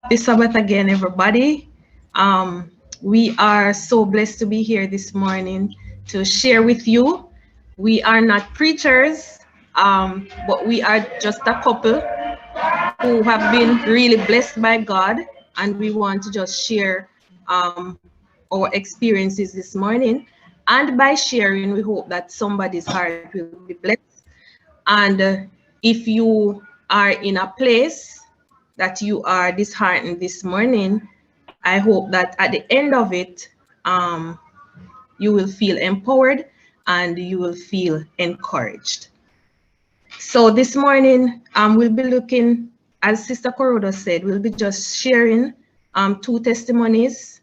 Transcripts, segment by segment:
Happy Sabbath again, everybody. We are so blessed to be here this morning to share with you. We are not preachers, but we are just a couple who have been really blessed by God, and we want to just share our experiences this morning. And by sharing, we hope that somebody's heart will be blessed. And if you are in a place that you are disheartened this morning, I hope that at the end of it, you will feel empowered and you will feel encouraged. So this morning, we'll be looking, as Sister Corodo said, we'll be just sharing two testimonies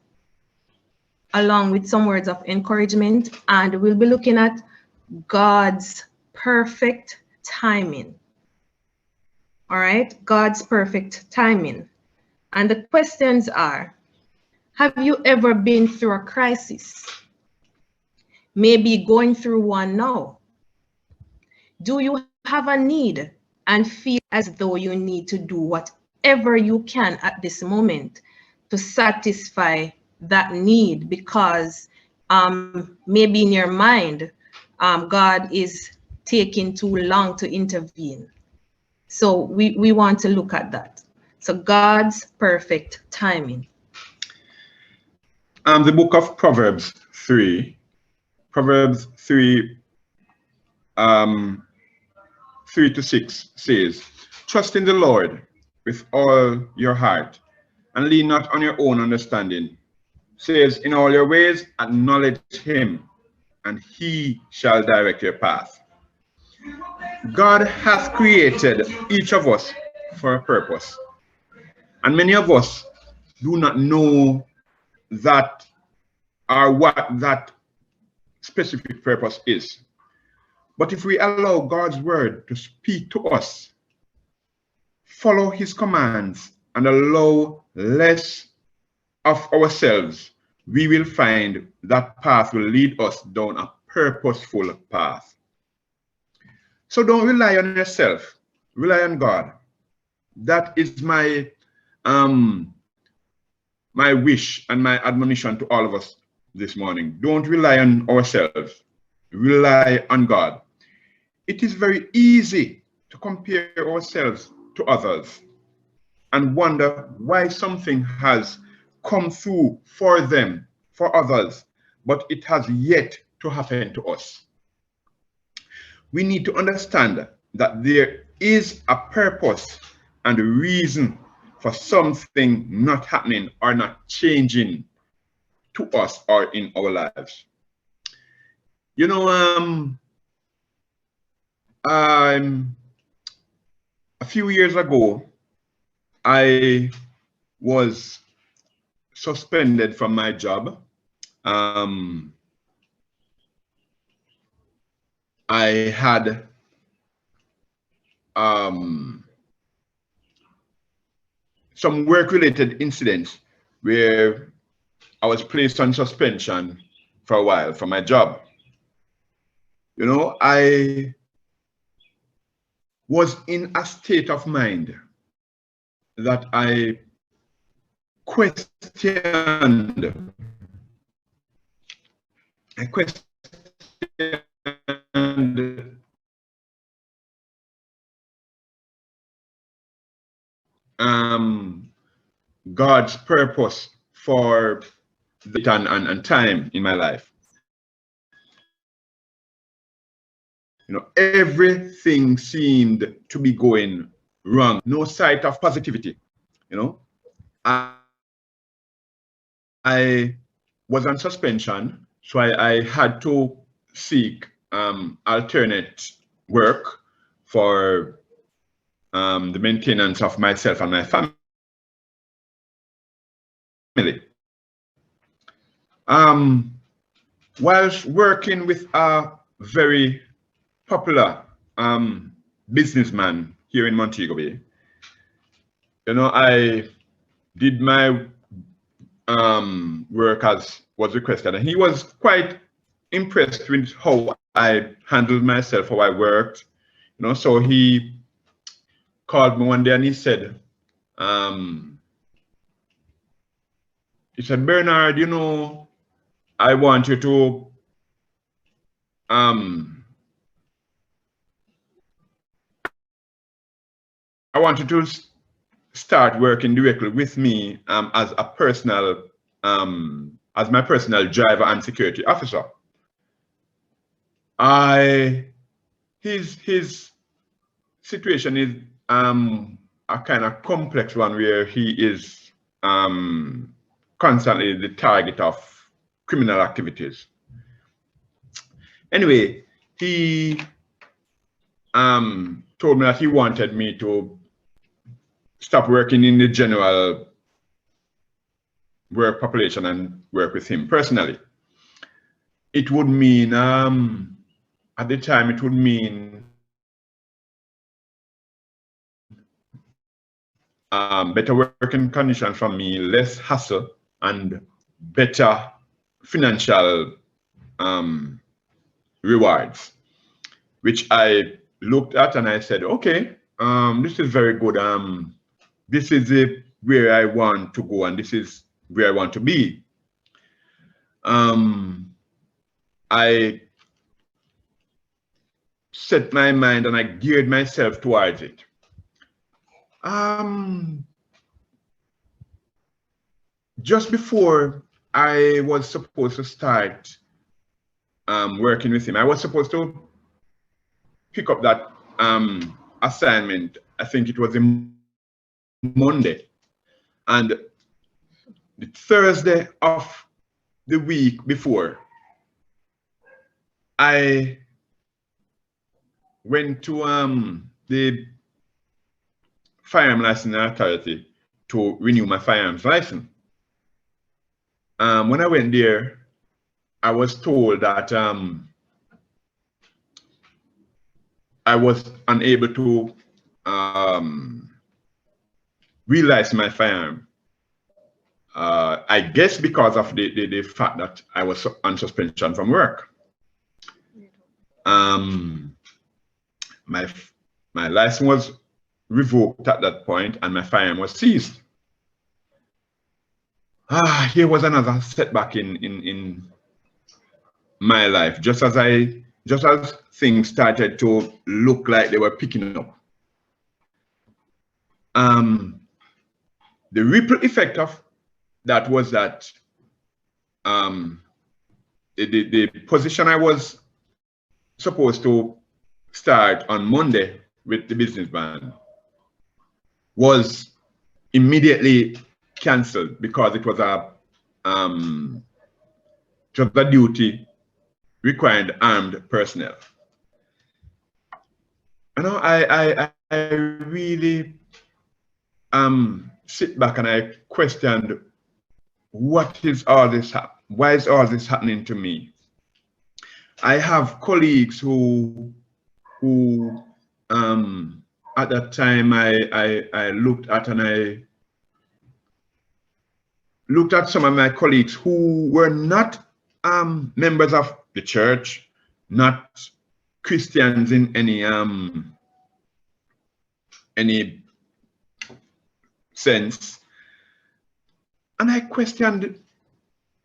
along with some words of encouragement, and we'll be looking at God's perfect timing. All right, God's perfect timing. And the questions are, have you ever been through a crisis? Maybe going through one now? Do you have a need and feel as though you need to do whatever you can at this moment to satisfy that need because maybe in your mind, God is taking too long to intervene? So we want to look at that. So God's perfect timing. The book of Proverbs 3, 3 to 6 says, trust in the Lord with all your heart and lean not on your own understanding. Says, in all your ways, acknowledge him and he shall direct your path. God has created each of us for a purpose. And many of us do not know that or what that specific purpose is. But if we allow God's word to speak to us, follow his commands, and allow less of ourselves, we will find that path will lead us down a purposeful path. So don't rely on yourself, rely on God. That is my my wish and my admonition to all of us this morning. Don't rely on ourselves, rely on God. It is very easy to compare ourselves to others and wonder why something has come through for them, for others, but it has yet to happen to us. We need to understand that there is a purpose and a reason for something not happening or not changing to us or in our lives. You know, a few years ago, I was suspended from my job. I had some work-related incidents where I was placed on suspension for a while from my job. You know, I was in a state of mind that I questioned God's purpose for the and time in my life. You know, everything seemed to be going wrong. No sight of positivity. You know, I was on suspension, so I had to seek alternate work for the maintenance of myself and my family. Whilst working with a very popular businessman here in Montego Bay, you know, I did my work as was requested, and he was quite impressed with how I handled myself, how I worked. You know, so he called me one day and he said, he said, Bernard, you know, I want you to start working directly with me as a personal, as my personal driver and security officer. His situation is a kind of complex one where he is constantly the target of criminal activities. Anyway, he told me that he wanted me to stop working in the general work population and work with him personally. It would mean, at the time, it would mean better working conditions for me, less hassle, and better financial rewards, which I looked at and I said, okay, this is very good. This is where I want to go, and this is where I want to be. I set my mind and I geared myself towards it. Just before I was supposed to start working with him, I was supposed to pick up that assignment. I think it was a Monday, and the Thursday of the week before, I went to the firearm licensing authority to renew my firearms license. When I went there, I was told that I was unable to relicense my firearm. I guess because of the fact that I was on suspension from work. My license was revoked at that point and my firearm was seized. Here was another setback in my life, just as things started to look like they were picking up. The ripple effect of that was that the position I was supposed to start on Monday with the business band was immediately cancelled because it was a duty requiring armed personnel. You know, I really sit back and I questioned, what is all this? Why is all this happening to me? I have colleagues who at that time I looked at, and I looked at some of my colleagues who were not members of the church, not Christians in any sense. And I questioned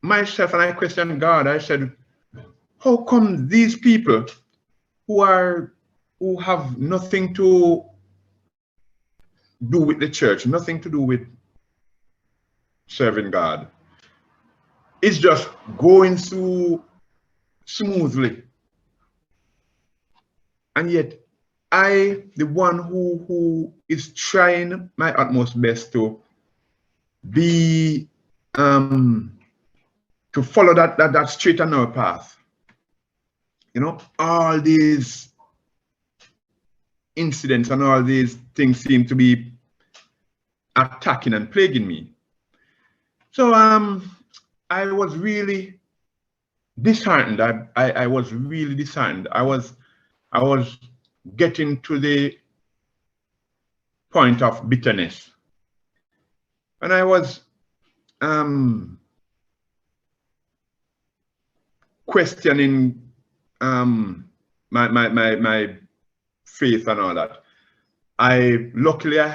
myself and I questioned God. I said, how come these people who have nothing to do with the church, nothing to do with serving God, is just going through smoothly? And yet I, the one who is trying my utmost best to be to follow that straight and narrow path, you know, all these incidents and all these things seem to be attacking and plaguing me. So I was really disheartened. I was really disheartened. I was getting to the point of bitterness, and I was questioning my faith and all that. Luckily I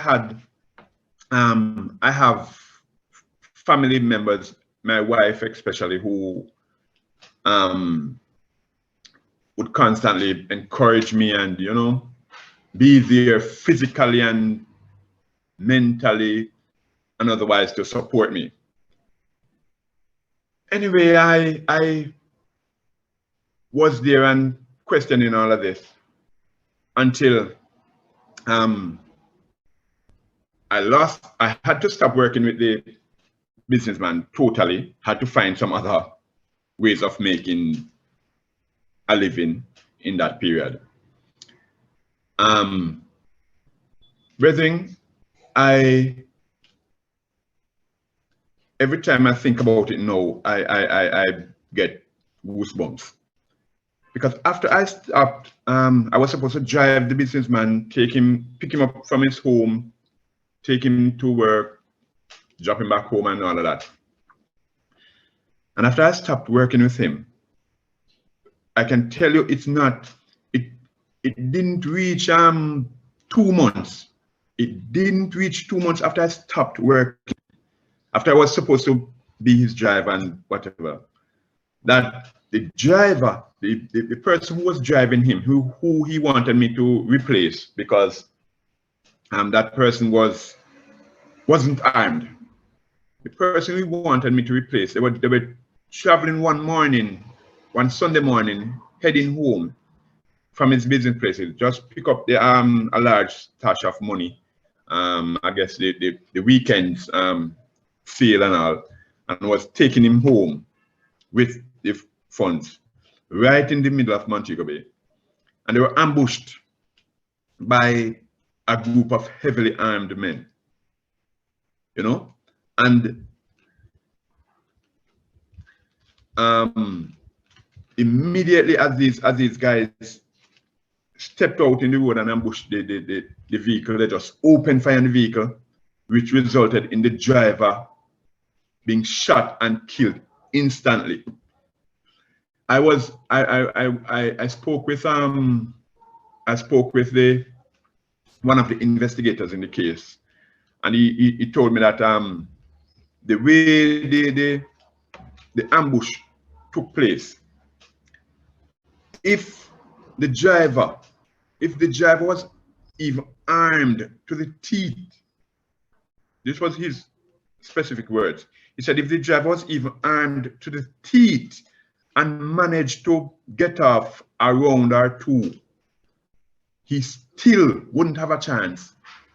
have family members my wife especially, who would constantly encourage me and, you know, be there physically and mentally and otherwise to support me. Anyway, I was there and questioning all of this until I had to stop working with the businessman totally, had to find some other ways of making a living in that period. Brethren, every time I think about it now, I get goosebumps. Because after I stopped, I was supposed to drive the businessman, pick him up from his home, take him to work, drop him back home and all of that. And after I stopped working with him, I can tell you it didn't reach 2 months. It didn't reach 2 months after I stopped working, after I was supposed to be his driver and whatever, that the driver, the person who was driving him, who he wanted me to replace, because that person wasn't armed. The person he wanted me to replace, they were traveling one Sunday morning, heading home from his business places, just pick up the a large stash of money. I guess the weekends sale and all, and was taking him home with the funds right in the middle of Montego Bay. And they were ambushed by a group of heavily armed men, you know, and immediately as these guys stepped out in the road and ambushed the vehicle, they just opened fire on the vehicle, which resulted in the driver being shot and killed instantly. I spoke with one of the investigators in the case, and he told me that the way the ambush took place, if the driver was even armed to the teeth, this was his specific words. He said if the driver was even armed to the teeth and managed to get off a round or two, he still wouldn't have a chance,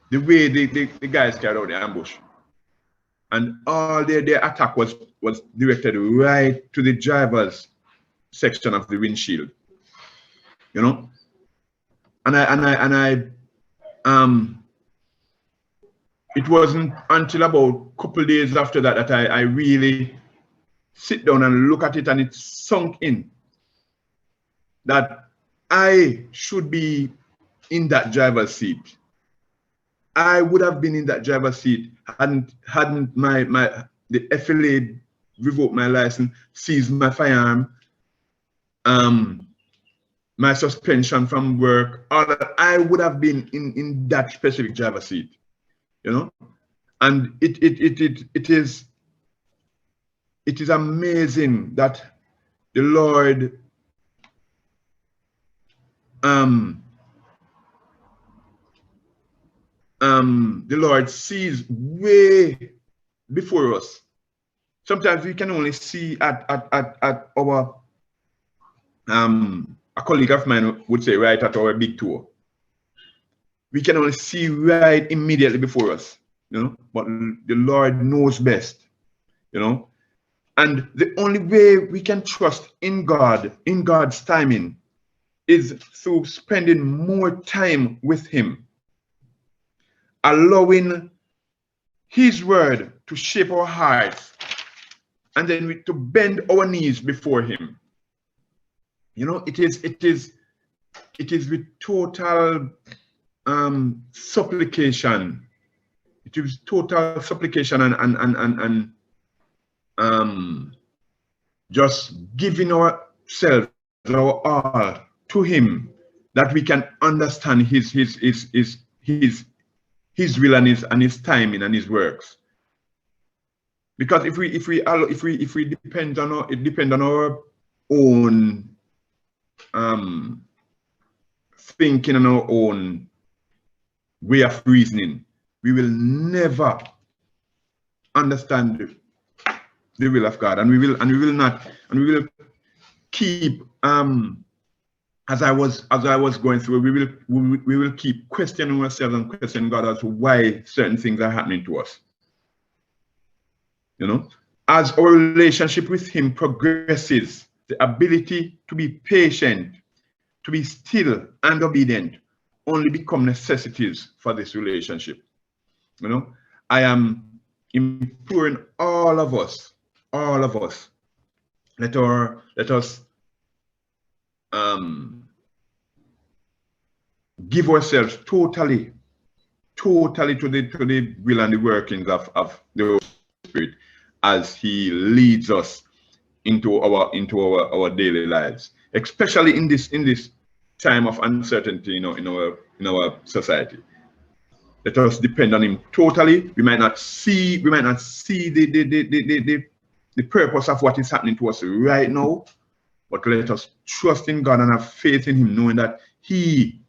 the way the guys carried out the ambush. And all their attack was directed right to the driver's section of the windshield, you know. And I it wasn't until about a couple days after that I really sit down and look at it, and it sunk in that I should be in that driver's seat. I would have been in that driver's seat hadn't the FLA revoked my license, seized my firearm, my suspension from work, all that. I would have been in that specific driver's seat, you know. And it is amazing that the Lord sees way before us. Sometimes we can only see at our a colleague of mine would say right at our big toe. We can only see right immediately before us, you know, but the Lord knows best, you know. And the only way we can trust in God, in God's timing, is through spending more time with Him, allowing His word to shape our hearts, and then to bend our knees before Him. You know, it is with total supplication. It is total supplication and just giving ourselves, our all to Him, that we can understand His will and His timing and His works. Because if we depend on our own thinking and our own way of reasoning, we will never understand the will of God, and we will keep as I was going through, we will keep questioning ourselves and questioning God as to why certain things are happening to us. You know, as our relationship with Him progresses, the ability to be patient, to be still and obedient, only become necessities for this relationship. You know, I am imploring all of us, let us give ourselves totally to the will and the workings of the Holy Spirit as He leads us into our daily lives, especially in this time of uncertainty, you know, in our society. Let us depend on Him totally. We might not see the purpose of what is happening to us right now, but let us trust in God and have faith in Him, knowing that He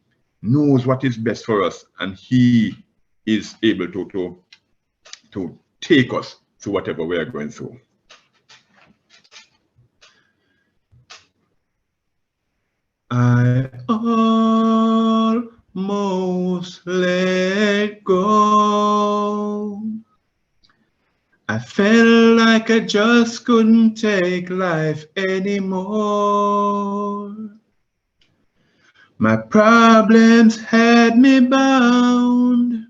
knows what is best for us, and He is able to take us through whatever we are going through. I almost let go. I felt like I just couldn't take life anymore. My problems had me bound.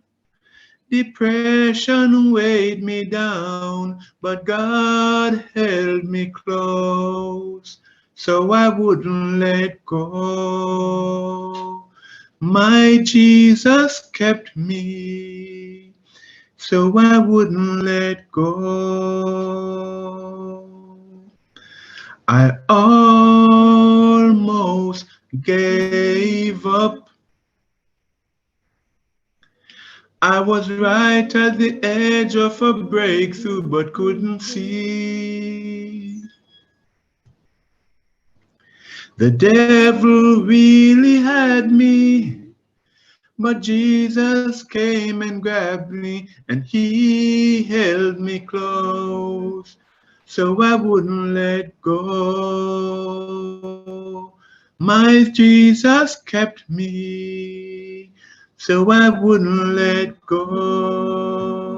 Depression weighed me down, but God held me close, so I wouldn't let go. My Jesus kept me, so I wouldn't let go. I almost gave up. I was right at the edge of a breakthrough, but couldn't see. The devil really had me, but Jesus came and grabbed me, and He held me close, so I wouldn't let go. My Jesus kept me, so I wouldn't let go.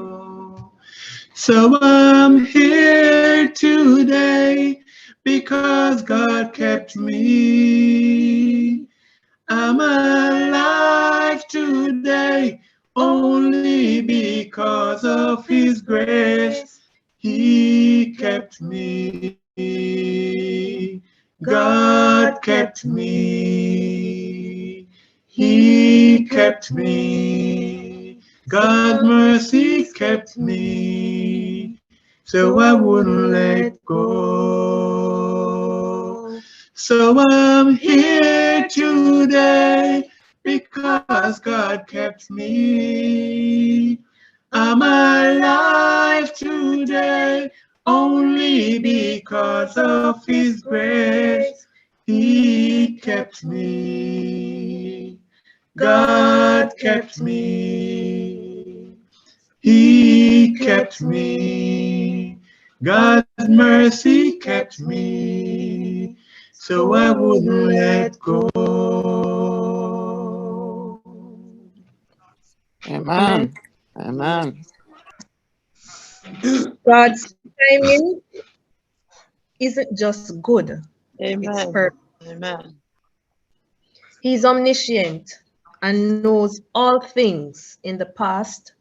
So I'm here today because God kept me. I'm alive today only because of His grace. He kept me. God kept me. He kept me. God's mercy kept me, so I wouldn't let go. So I'm here today because God kept me. I'm alive today only because of His grace. He kept me. God kept me. He kept me. God's mercy kept me, so I wouldn't let go. Amen. Amen. God's timing isn't just good, it's Amen. perfect. Amen. He's omniscient and knows all things in the past,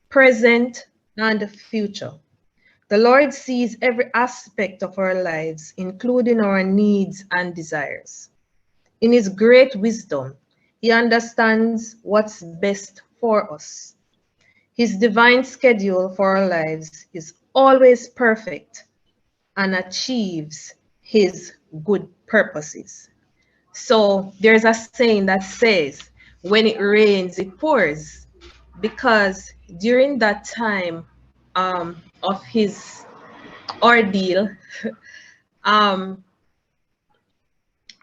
present, and the future. The Lord sees every aspect of our lives, including our needs and desires. In His great wisdom, He understands what's best for us. His divine schedule for our lives is always perfect and achieves His good purposes. So there's a saying that says, when it rains, it pours. Because during that time, of his ordeal. um,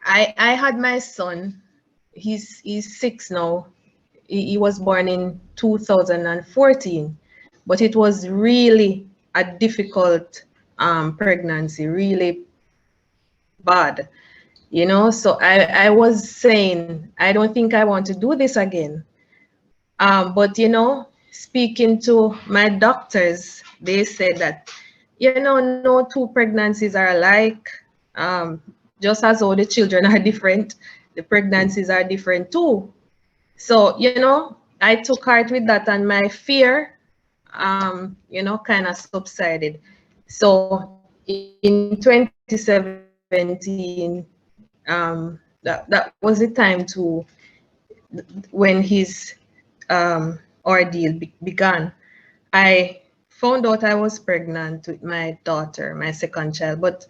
I had my son. He's 6 now. He was born in 2014, but it was really a difficult pregnancy, really bad, you know. So I was saying, I don't think I want to do this again. But you know, speaking to my doctors, they said that, you know, no two pregnancies are alike. Just as all the children are different, the pregnancies are different too. So, you know, I took heart with that, and my fear, you know, kind of subsided. So in 2017, that was the time to when his ordeal began. I found out I was pregnant with my daughter, my second child, but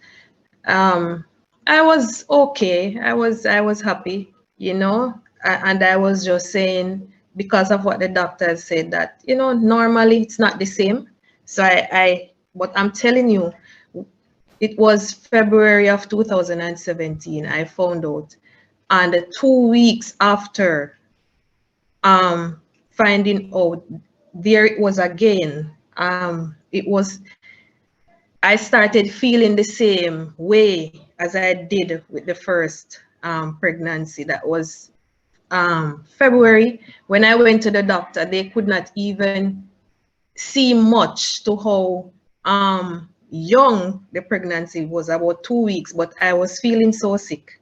um, I was okay. I was happy, you know, and I was just saying, because of what the doctors said, that, you know, normally it's not the same. So but I'm telling you, it was February of 2017 I found out, and 2 weeks after finding out, there it was again. It was, I started feeling the same way as I did with the first pregnancy. That was February. When I went to the doctor, they could not even see much to how young the pregnancy was, about 2 weeks, but I was feeling so sick.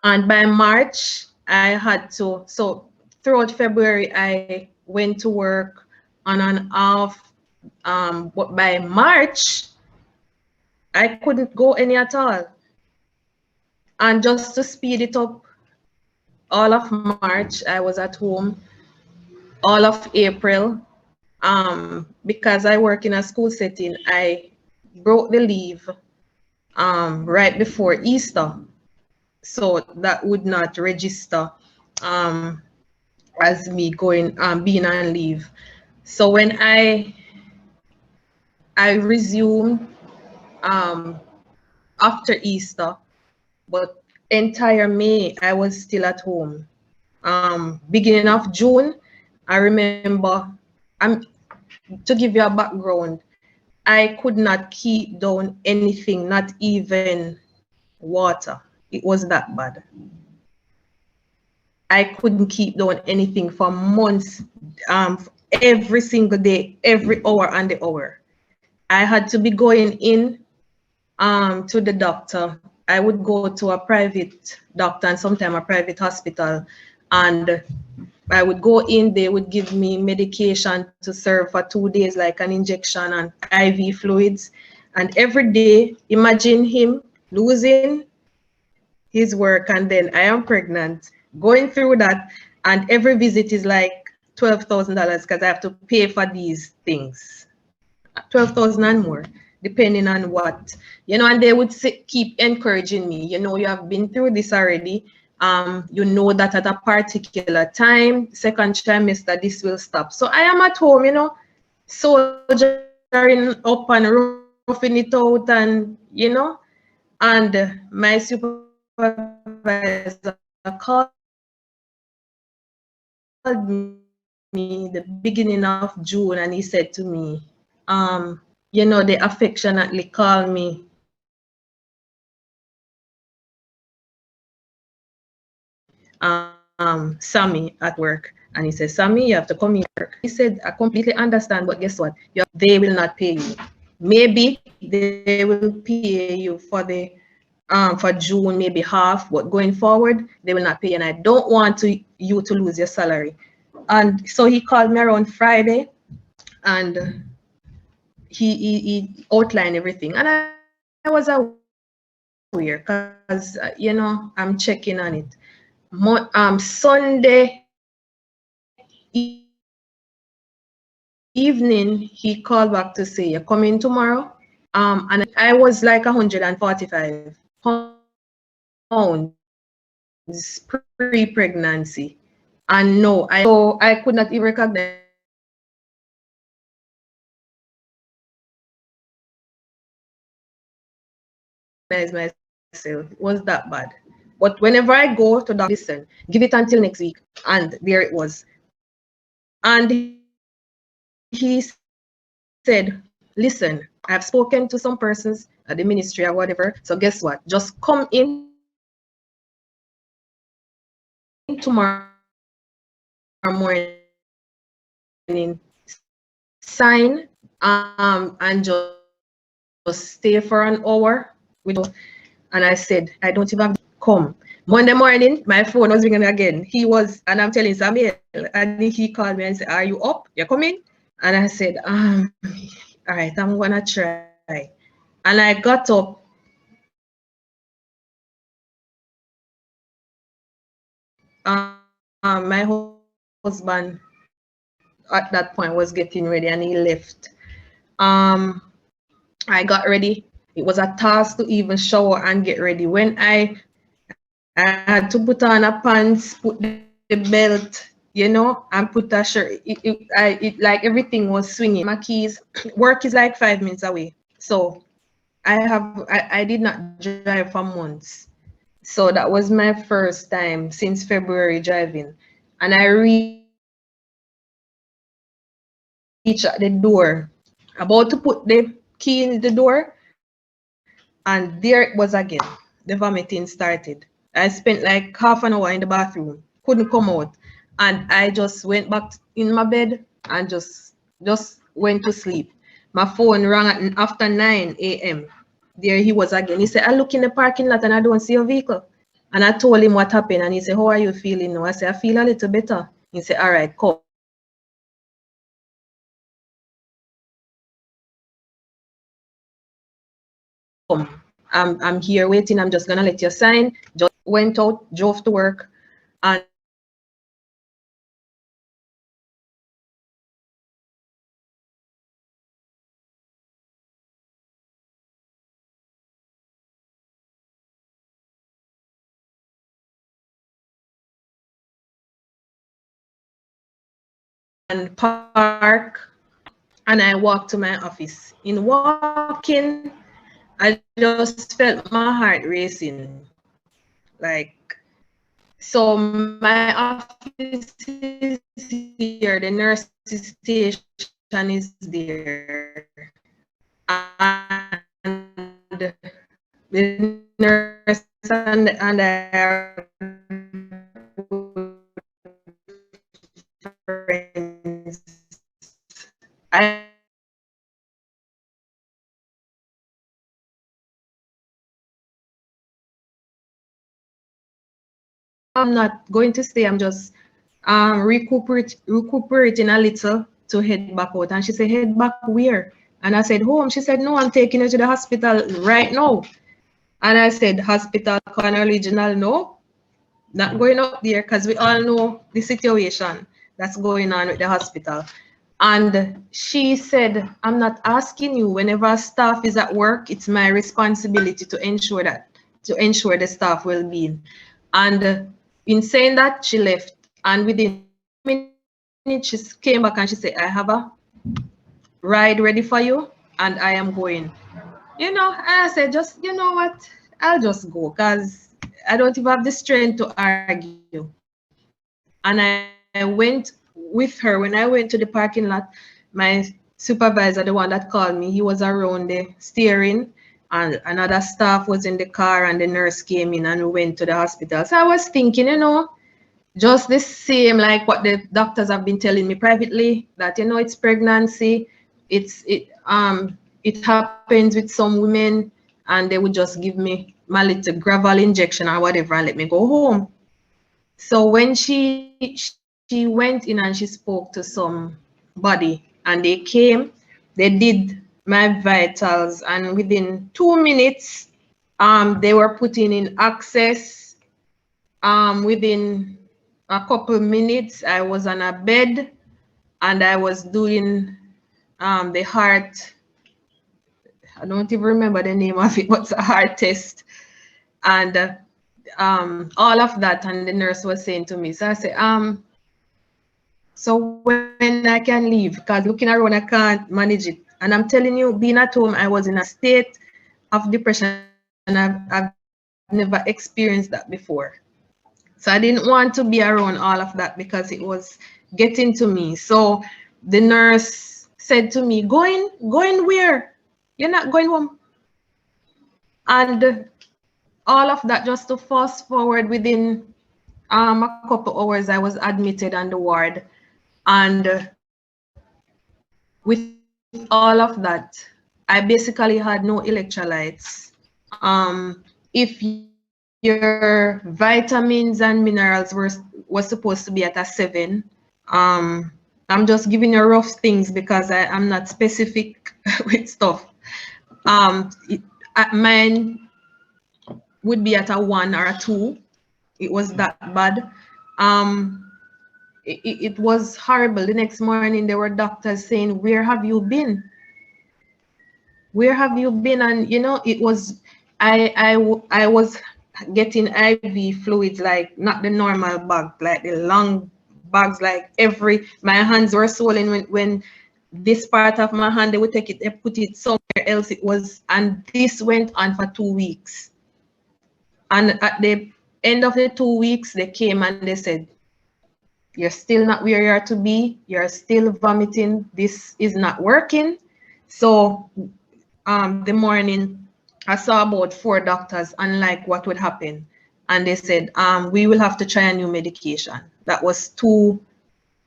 And by March, I had to, so throughout February, I went to work on and off. But by March, I couldn't go any at all. And just to speed it up, all of March, I was at home. All of April, because I work in a school setting, I broke the leave right before Easter. So that would not register as me going being on leave. So when I resumed after Easter, but entire May I was still at home. Beginning of June, I remember, I'm to give you a background, I could not keep down anything, not even water. It was that bad. I couldn't keep down anything for months, every single day, every hour and the hour. I had to be going in to the doctor. I would go to a private doctor and sometimes a private hospital, and I would go in, they would give me medication to serve for 2 days, like an injection and IV fluids. And every day, imagine him losing his work, and then I am pregnant, going through that, and every visit is like $12,000 because I have to pay for these things. 12,000 and more, depending on what, you know. And they would keep encouraging me, you know, you have been through this already. You know that at a particular time, second trimester, this will stop. So I am at home, you know, soldiering up and roughing it out, and you know, and my supervisor called me the beginning of June, and he said to me, you know, they affectionately call me Sammy at work. And he said, Sammy, you have to come here. He said, I completely understand, but guess what? They will not pay you. Maybe they will pay you for June, maybe half, but going forward, they will not pay you. And I don't want you to lose your salary. And so he called me around Friday, and he outlined everything. And I was aware because, you know, I'm checking on it. Sunday evening, he called back to say, you're coming tomorrow. And I was like 145 pounds pre-pregnancy. And no, so I could not even recognize myself. I was like, myself. It was that bad. But whenever I go to the listen, give it until next week. And there it was. And he said, listen, I've spoken to some persons at the ministry or whatever. So guess what? Just come in tomorrow morning, sign, and just stay for an hour with us. And I said, I don't even come. Monday morning, my phone was ringing again. He was, and I'm telling Samuel, and he called me and said, are you up? You're coming? And I said, all right, I'm gonna try. And I got up. My husband at that point was getting ready and he left. I got ready. It was a task to even shower and get ready. When I had to put on a pants, put the belt, you know, and put a shirt. It like everything was swinging. My keys, work is like 5 minutes away. So I did not drive for months. So that was my first time since February driving. And I reached at the door, about to put the key in the door, and there it was again. The vomiting started. I spent like half an hour in the bathroom, couldn't come out. And I just went back in my bed and just went to sleep. My phone rang at after 9 a.m. There he was again. He said, I look in the parking lot and I don't see a vehicle. And I told him what happened. And he said, how are you feeling now? I said, I feel a little better. He said, all right, come. I'm here waiting. I'm just gonna let you sign. Just went out, drove to work, and park, and I walked to my office. In walking, I just felt my heart racing. Like, so my office is here, the nurse's station is there. And the nurse and I are friends. I'm not going to stay. I'm just recuperating a little to head back out. And she said, head back where? And I said, home. She said, no, I'm taking you to the hospital right now. And I said, hospital, Corner Regional, no, not going up there because we all know the situation that's going on with the hospital. And she said, I'm not asking you. Whenever staff is at work, it's my responsibility to ensure the staff well-being. And in saying that, she left. And within minutes, she came back and she said, I have a ride ready for you and I am going. You know, and I said, just, you know what, I'll just go because I don't even have the strength to argue. And I went with her. When I went to the parking lot, my supervisor, the one that called me, he was around the steering, and another staff was in the car, and the nurse came in and we went to the hospital. So I was thinking, you know, just the same like what the doctors have been telling me privately, that, you know, it's pregnancy, it happens with some women, and they would just give me my little gravel injection or whatever and let me go home. So when she went in and she spoke to somebody and they came, they did my vitals, and within 2 minutes, they were putting in access. Within a couple minutes, I was on a bed and I was doing the heart. I don't even remember the name of it, but it's a heart test. And all of that, and the nurse was saying to me, so I said, so when I can leave, because looking around, I can't manage it. And I'm telling you, being at home, I was in a state of depression I've never experienced that before. So I didn't want to be around all of that because it was getting to me. So the nurse said to me, going where? You're not going home. And all of that, just to fast forward, within a couple hours, I was admitted on the ward. And with all of that, I basically had no electrolytes. If your vitamins and minerals was supposed to be at a 7, I'm just giving you rough things because I'm not specific with stuff. Mine would be at a 1 or a 2. It was that bad. It was horrible. The next morning, there were doctors saying, "Where have you been? Where have you been?" And you know, it was, I was getting IV fluids, like not the normal bag, like the long bags, like my hands were swollen when this part of my hand, they would take it, they put it somewhere else. It was, and this went on for 2 weeks. And at the end of the 2 weeks, they came and they said, "You're still not where you are to be. You're still vomiting. This is not working." So the morning, I saw about 4 doctors, unlike what would happen. And they said, "We will have to try a new medication." That was 2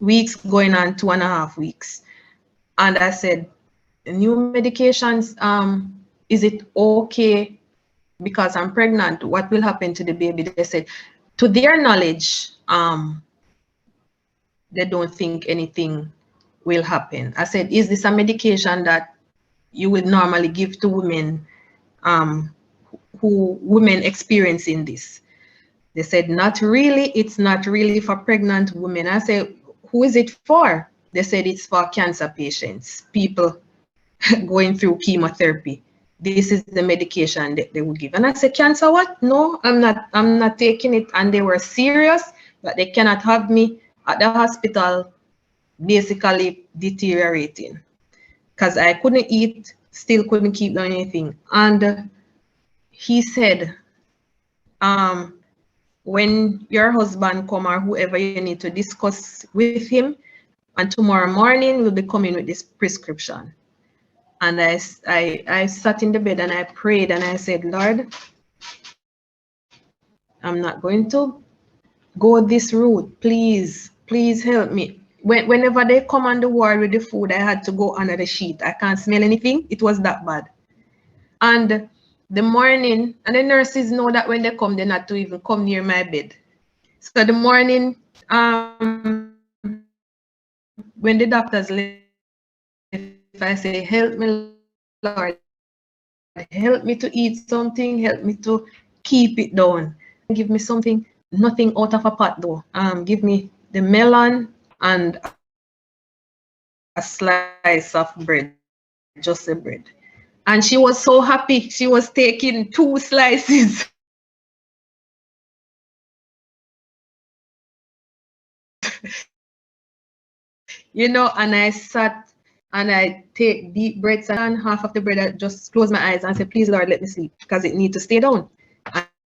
weeks going on 2.5 weeks. And I said, "New medications, is it okay because I'm pregnant? What will happen to the baby?" They said, to their knowledge, they don't think anything will happen. I said, "Is this a medication that you would normally give to women, women experiencing this?" They said, "Not really. It's not really for pregnant women." I said, "Who is it for?" They said, "It's for cancer patients, people going through chemotherapy. This is the medication that they will give." And I said, "Cancer what? No, I'm not taking it." And they were serious that they cannot have me at the hospital, basically deteriorating, because I couldn't eat, still couldn't keep doing anything. And he said, "When your husband come, or whoever, you need to discuss with him, and tomorrow morning we'll be coming with this prescription." And I sat in the bed and I prayed and I said, "Lord, I'm not going to go this route. Please, please help me." Whenever they come on the ward with the food, I had to go under the sheet. I can't smell anything. It was that bad. And the morning, and the nurses know that when they come, they're not to even come near my bed. So the morning, when the doctors left, I say, "Help me, Lord. Help me to eat something. Help me to keep it down. Give me something, nothing out of a pot though. Give me the melon and a slice of bread, just the bread." And she was so happy. She was taking 2 slices. You know, and I sat and I take deep breaths, and half of the bread, I just close my eyes and say, "Please, Lord, let me sleep, because it needs to stay down."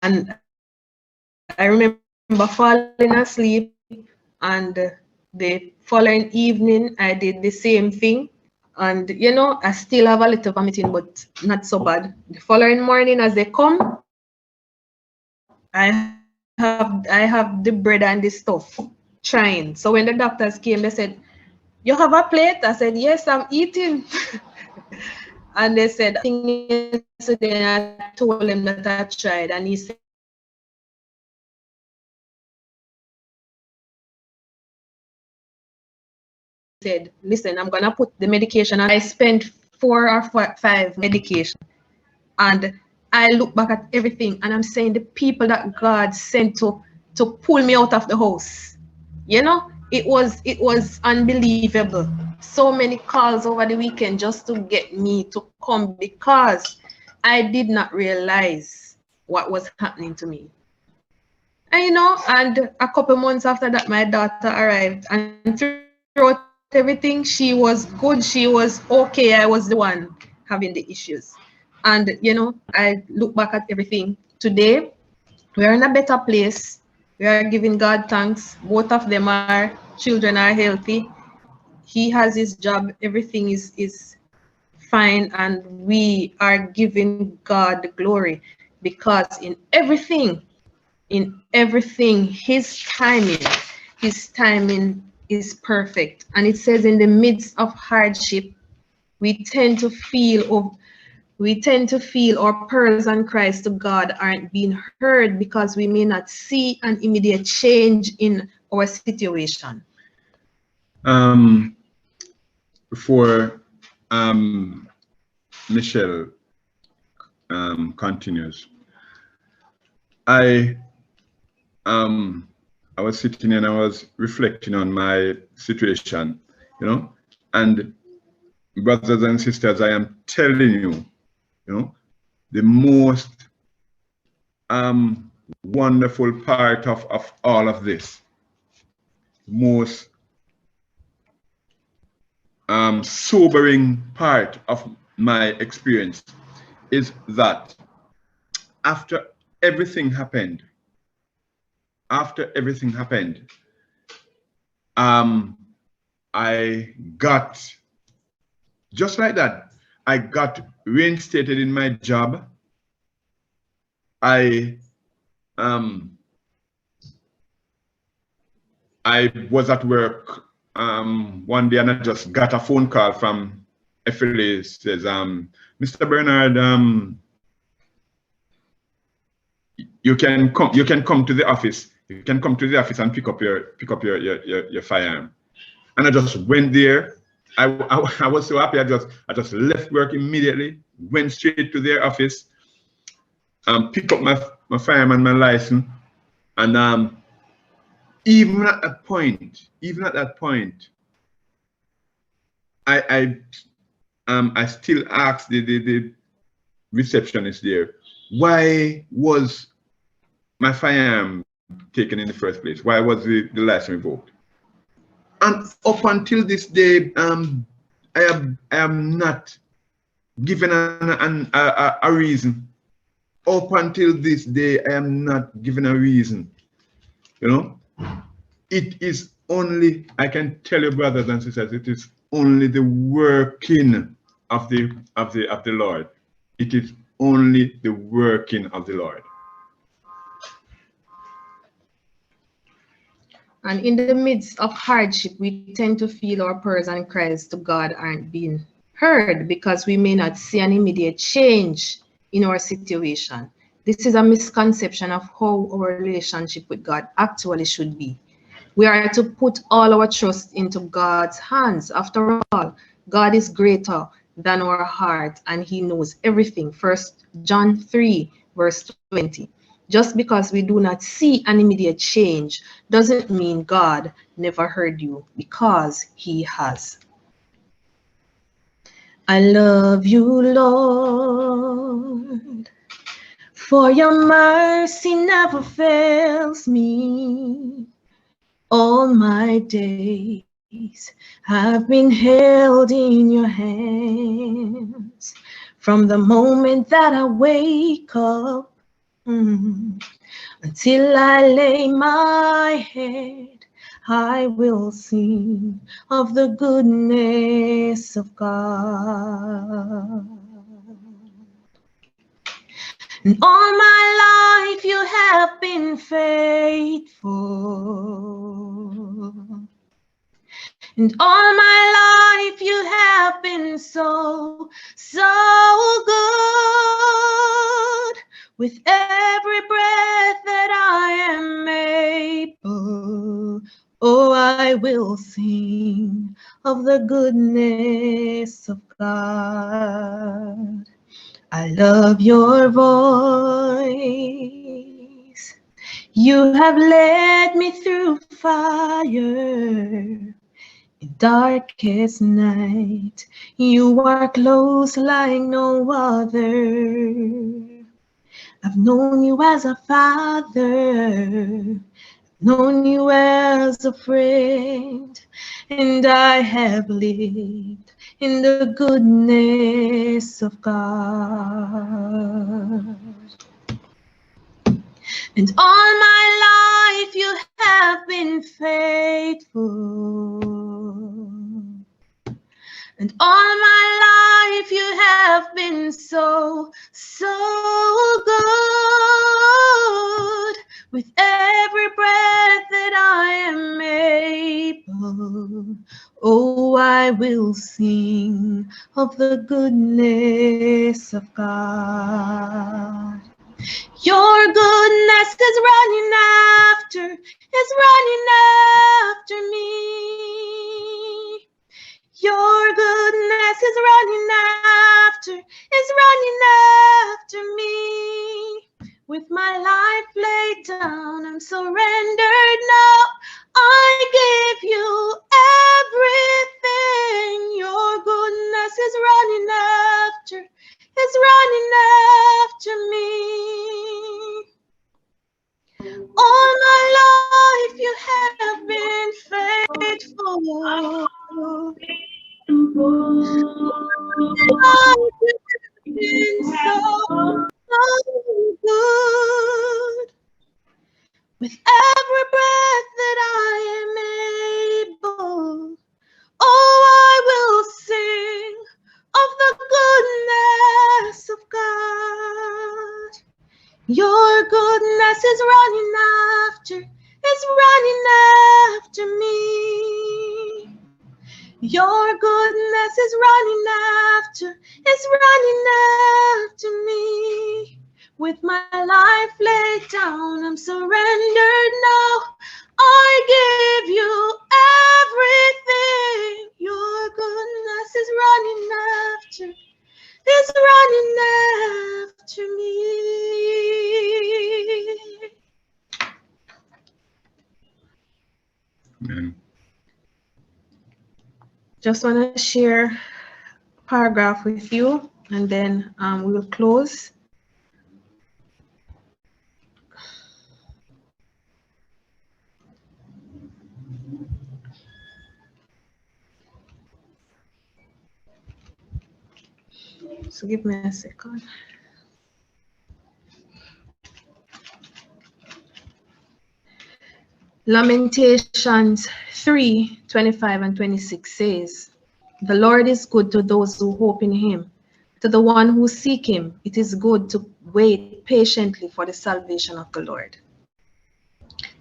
And I remember falling asleep, and the following evening, I did the same thing. And, you know, I still have a little vomiting, but not so bad. The following morning, as they come, I have the bread and the stuff trying. So when the doctors came, they said, "You have a plate?" I said, "Yes, I'm eating." And they said, "Thing yesterday," I told him that I tried, and he said, "Listen, I'm gonna put the medication." And I spent 4 or 5 medication, and I look back at everything, and I'm saying, the people that God sent to pull me out of the house, you know, it was unbelievable. So many calls over the weekend just to get me to come, because I did not realize what was happening to me. And you know, and a couple months after that, my daughter arrived, and throughout everything, she was good, she was okay. I was the one having the issues. And, you know, I look back at everything. Today, we are in a better place. We are giving God thanks. Both of them are, children are healthy. He has his job. Everything is fine. And we are giving God the glory because in everything, his timing is perfect. And it says in the midst of hardship, we tend to feel our prayers and cries to God aren't being heard because we may not see an immediate change in our situation. Before Michelle continues, I was sitting and I was reflecting on my situation, you know, and brothers and sisters, I am telling you, you know, the most wonderful part of all of this, most sobering part of my experience is that after everything happened, I got, just like that, I got reinstated in my job. I was at work one day and I just got a phone call from FLA. Says, Mr. Bernard, you can come to the office. You can come to the office and pick up your firearm. And I just went there. I was so happy. I just left work immediately, went straight to their office, picked up my firearm and my license, and even at that point, I still asked the receptionist there, why was my firearm taken in the first place? Why was the license revoked? And up until this day, I am not given a reason. Up until this day, I am not given a reason. You know, it is only, I can tell you, brothers and sisters, it is only the working of the Lord. It is only the working of the Lord. And in the midst of hardship, we tend to feel our prayers and cries to God aren't being heard because we may not see an immediate change in our situation. This is a misconception of how our relationship with God actually should be. We are to put all our trust into God's hands. After all, God is greater than our heart and he knows everything. 1 John 3, verse 20. Just because we do not see an immediate change doesn't mean God never heard you, because he has. I love you, Lord, for your mercy never fails me. All my days have been held in your hands. From the moment that I wake up until I lay my head, I will sing of the goodness of God. And all my life you have been faithful. And all my life you have been so, so good. With every breath that I am able, oh, I will sing of the goodness of God. I love your voice. You have led me through fire. In darkest night, you are close like no other. I've known you as a father, known you as a friend, and I have lived in the goodness of God. And all my life you have been faithful. And all my life you have been so, so good. With every breath that I am able, oh, I will sing of the goodness of God. Your goodness is running after me. Your goodness is running after me. With my life laid down, I'm surrendered now. I give you everything. Your goodness is running after me. All my life you have been faithful. Been so good. With every breath that I am able, oh, I will sing of the goodness of God. Your goodness is running after me. Your goodness is running after me. With my life laid down, I'm surrendered now. I give you everything. Your goodness is running after me. Amen. Just want to share a paragraph with you, and then we will close. So give me a second. Lamentations 3:25 and 26 says, "The Lord is good to those who hope in him. To the one who seek him, it is good to wait patiently for the salvation of the Lord."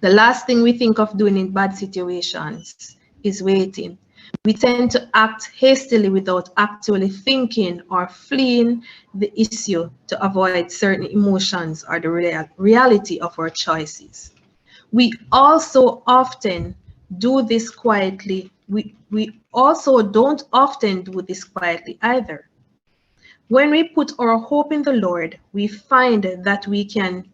The last thing we think of doing in bad situations is waiting. We tend to act hastily without actually thinking or fleeing the issue to avoid certain emotions or the reality of our choices. We also often do this quietly. We also don't often do this quietly either. When we put our hope in the Lord, we find that we can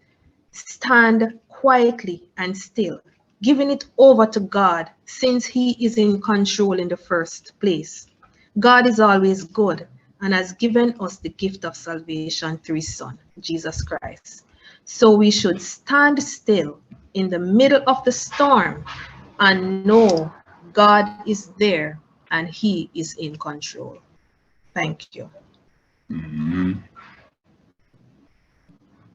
stand quietly and still, giving it over to God since he is in control in the first place. God is always good and has given us the gift of salvation through his Son, Jesus Christ. So we should stand still in the middle of the storm and know God is there and he is in control. Thank you.